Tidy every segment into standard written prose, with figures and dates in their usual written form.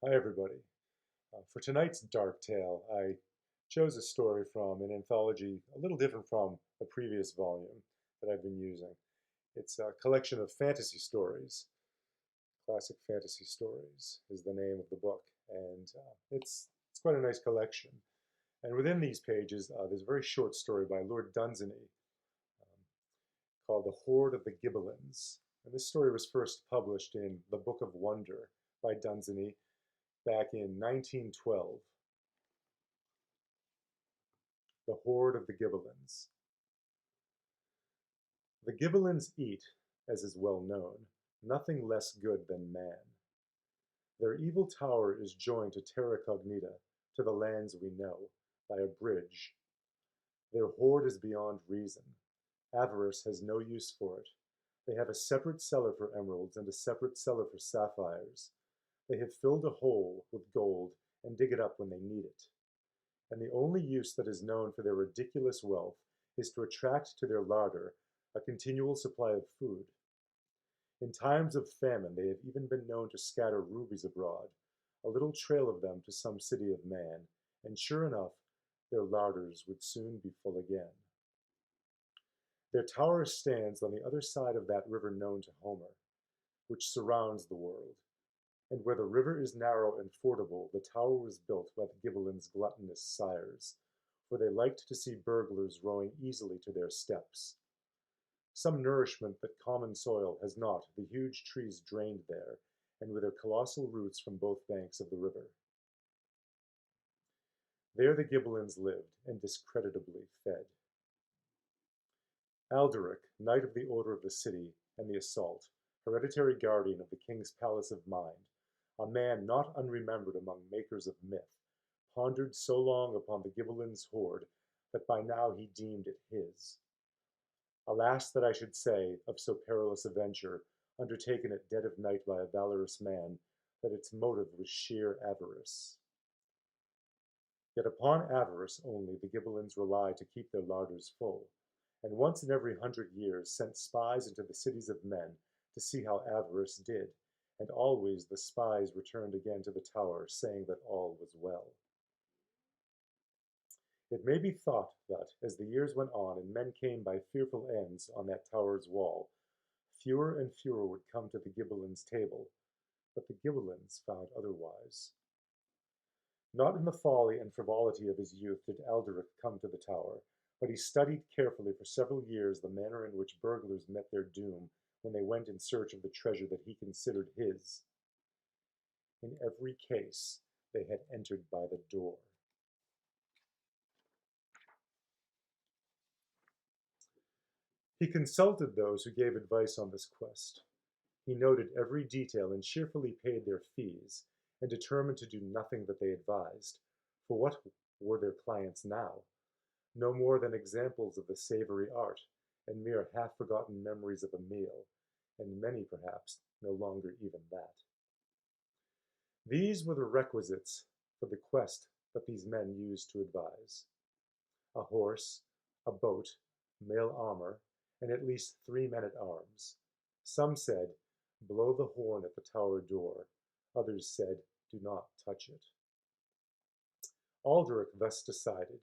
Hi, everybody. For tonight's dark tale, I chose a story from an anthology a little different from a previous volume that I've been using. It's a collection of fantasy stories. Classic fantasy stories is the name of the book, and it's quite a nice collection. And within these pages, there's a very short story by Lord Dunsany um, called "The Hoard of the Gibbelins." And this story was first published in The Book of Wonder by Dunsany back in 1912. The Hoard of the Gibbelins. The Gibbelins eat, as is well known, nothing less good than man. Their evil tower is joined to terra cognita, to the lands we know, by a bridge. Their hoard is beyond reason. Avarice has no use for it. They have a separate cellar for emeralds and a separate cellar for sapphires. They have filled a hole with gold and dig it up when they need it. And the only use that is known for their ridiculous wealth is to attract to their larder a continual supply of food. In times of famine they have even been known to scatter rubies abroad, a little trail of them to some city of man, and sure enough, their larders would soon be full again. Their tower stands on the other side of that river known to Homer, which surrounds the world, and where the river is narrow and fordable, the tower was built by the Gibbelins' gluttonous sires, for they liked to see burglars rowing easily to their steps. Some nourishment that common soil has not, the huge trees drained there, and with their colossal roots from both banks of the river. There the Gibbelins lived, and discreditably fed. Alderic, Knight of the Order of the City and the Assault, hereditary guardian of the King's Palace of Mind, a man not unremembered among makers of myth, pondered so long upon the Gibbelins' hoard that by now he deemed it his. Alas that I should say, of so perilous a venture, undertaken at dead of night by a valorous man, that its motive was sheer avarice. Yet upon avarice only the Gibbelins rely to keep their larders full, and once in every 100 years sent spies into the cities of men to see how avarice did, and always the spies returned again to the tower, saying that all was well. It may be thought that, as the years went on and men came by fearful ends on that tower's wall, fewer and fewer would come to the Gibbelins' table, but the Gibbelins found otherwise. Not in the folly and frivolity of his youth did Alderic come to the tower, but he studied carefully for several years the manner in which burglars met their doom when they went in search of the treasure that he considered his. In every case, they had entered by the door. He consulted those who gave advice on this quest. He noted every detail and cheerfully paid their fees, and determined to do nothing that they advised, for what were their clients now? No more than examples of the savory art, and mere half-forgotten memories of a meal, and many, perhaps, no longer even that. These were the requisites for the quest that these men used to advise: a horse, a boat, mail armor, and at least 3 men-at-arms. Some said, "Blow the horn at the tower door." Others said, "Do not touch it." Alderic thus decided.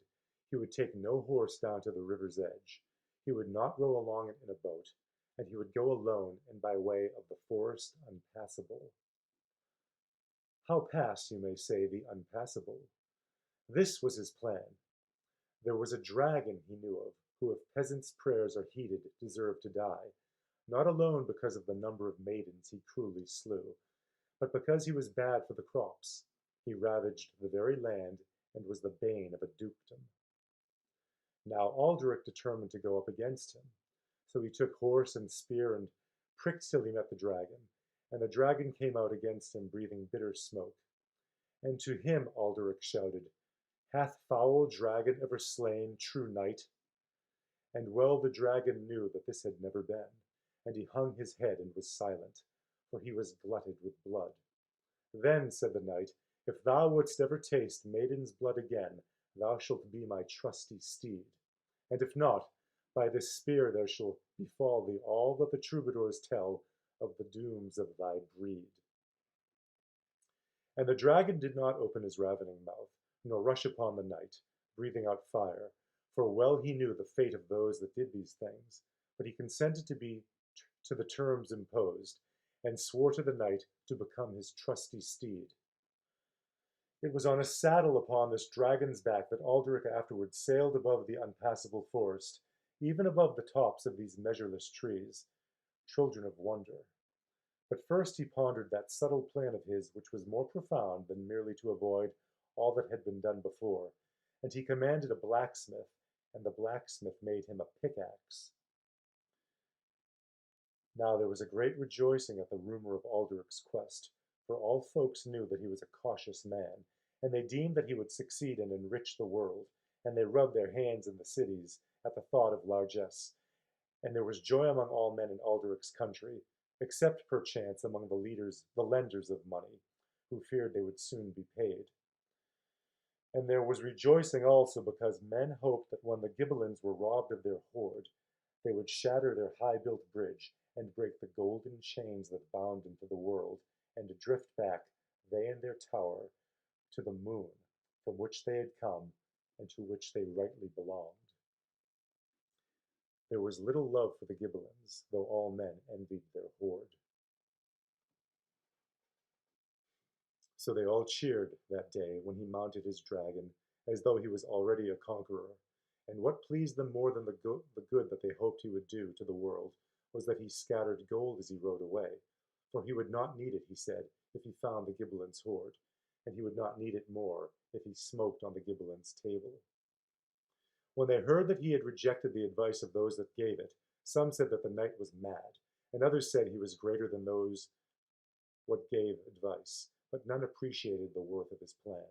He would take no horse down to the river's edge. He would not row along it in a boat, and he would go alone and by way of the forest unpassable. How pass, you may say, the unpassable? This was his plan. There was a dragon he knew of, who if peasants' prayers are heeded deserved to die, not alone because of the number of maidens he cruelly slew, but because he was bad for the crops. He ravaged the very land, and was the bane of a dukedom. Now Alderic determined to go up against him. So he took horse and spear and pricked till he met the dragon, and the dragon came out against him breathing bitter smoke. And to him Alderic shouted, "Hath foul dragon ever slain true knight?" And well the dragon knew that this had never been, and he hung his head and was silent, for he was glutted with blood. Then said the knight, "If thou wouldst ever taste maiden's blood again, thou shalt be my trusty steed. And if not, by this spear there shall befall thee all that the troubadours tell of the dooms of thy breed." And the dragon did not open his ravening mouth, nor rush upon the night, breathing out fire, for well he knew the fate of those that did these things, but he consented to the terms imposed, and swore to the knight to become his trusty steed. It was on a saddle upon this dragon's back that Alderic afterwards sailed above the unpassable forest, even above the tops of these measureless trees, children of wonder. But first he pondered that subtle plan of his which was more profound than merely to avoid all that had been done before, and he commanded a blacksmith, and the blacksmith made him a pickaxe. Now there was a great rejoicing at the rumor of Alderic's quest, for all folks knew that he was a cautious man, and they deemed that he would succeed and enrich the world, and they rubbed their hands in the cities at the thought of largesse, and there was joy among all men in Alderic's country, except perchance among the lenders of money, who feared they would soon be paid. And there was rejoicing also because men hoped that when the Gibbelins were robbed of their hoard, they would shatter their high-built bridge and break the golden chains that bound them to the world, and drift back, they and their tower, to the moon, from which they had come, and to which they rightly belonged. There was little love for the Gibbelins, though all men envied their hoard. So they all cheered that day when he mounted his dragon, as though he was already a conqueror. And what pleased them more than the good that they hoped he would do to the world was that he scattered gold as he rode away. For he would not need it, he said, if he found the Gibbelins' hoard, and he would not need it more if he smoked on the Gibbelins' table. When they heard that he had rejected the advice of those that gave it, some said that the knight was mad, and others said he was greater than those what gave advice, but none appreciated the worth of his plan.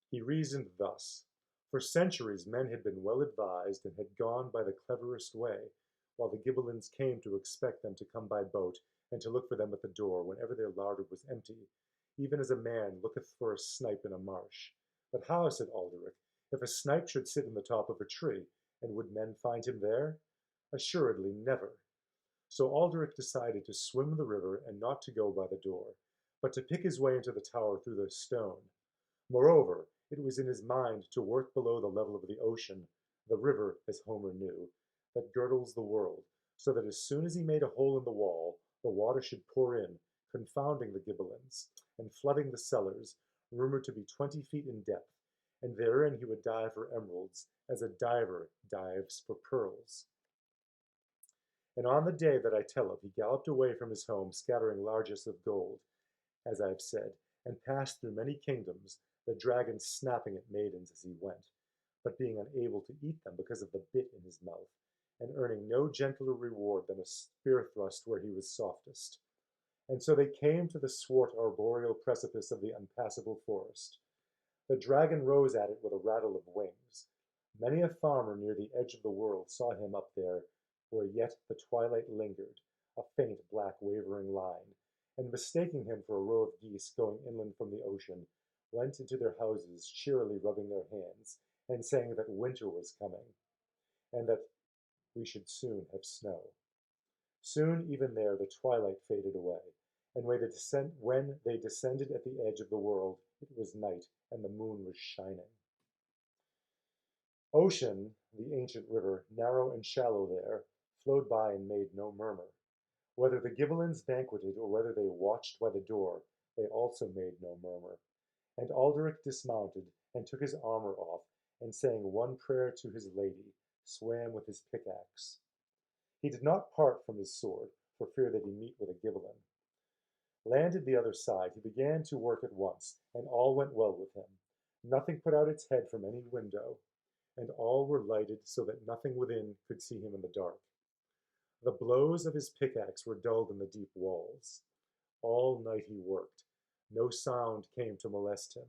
He reasoned thus. For centuries men had been well advised and had gone by the cleverest way, while the Gibbelins came to expect them to come by boat and to look for them at the door whenever their larder was empty, even as a man looketh for a snipe in a marsh. But how, said Alderic, if a snipe should sit in the top of a tree, and would men find him there? Assuredly never. So Alderic decided to swim the river and not to go by the door, but to pick his way into the tower through the stone. Moreover, it was in his mind to work below the level of the ocean, the river, as Homer knew, that girdles the world, so that as soon as he made a hole in the wall, the water should pour in, confounding the Gibbelins, and flooding the cellars, rumored to be 20 feet in depth, and therein he would dive for emeralds, as a diver dives for pearls. And on the day that I tell of, he galloped away from his home, scattering largesse of gold, as I have said, and passed through many kingdoms, the dragon snapping at maidens as he went, but being unable to eat them because of the bit in his mouth, and earning no gentler reward than a spear thrust where he was softest. And so they came to the swart arboreal precipice of the unpassable forest. The dragon rose at it with a rattle of wings. Many a farmer near the edge of the world saw him up there, where yet the twilight lingered, a faint black wavering line, and mistaking him for a row of geese going inland from the ocean, went into their houses cheerily rubbing their hands, and saying that winter was coming, and that we should soon have snow. Soon even there the twilight faded away, and when they descended at the edge of the world, it was night, and the moon was shining. Ocean, the ancient river, narrow and shallow there, flowed by and made no murmur. Whether the Gibbelins banqueted or whether they watched by the door, they also made no murmur. And Alderic dismounted, and took his armor off, and saying one prayer to his lady, swam with his pickaxe. He did not part from his sword, for fear that he meet with a Gibbelin. Landed the other side, he began to work at once, and all went well with him. Nothing put out its head from any window, and all were lighted so that nothing within could see him in the dark. The blows of his pickaxe were dulled in the deep walls. All night he worked. No sound came to molest him,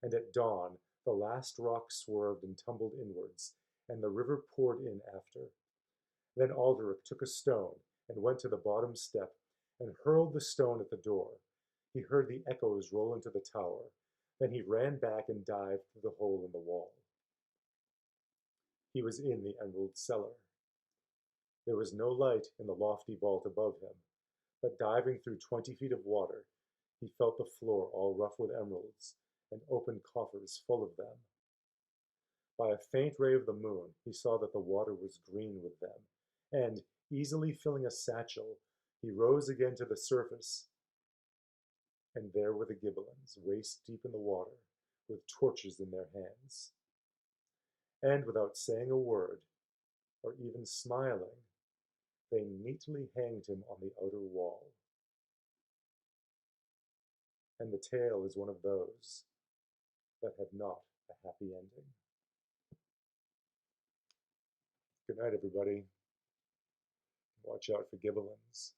and at dawn the last rock swerved and tumbled inwards, and the river poured in after. Then Alderic took a stone, and went to the bottom step, and hurled the stone at the door. He heard the echoes roll into the tower. Then he ran back and dived through the hole in the wall. He was in the emerald cellar. There was no light in the lofty vault above him, but diving through 20 feet of water, He felt the floor all rough with emeralds, and open coffers full of them. By a faint ray of the moon he saw that the water was green with them, and, easily filling a satchel, he rose again to the surface, and there were the Gibbelins, waist deep in the water, with torches in their hands. And without saying a word, or even smiling, they neatly hanged him on the outer wall. And the tale is one of those that have not a happy ending. Good night, everybody. Watch out for Gibbelins.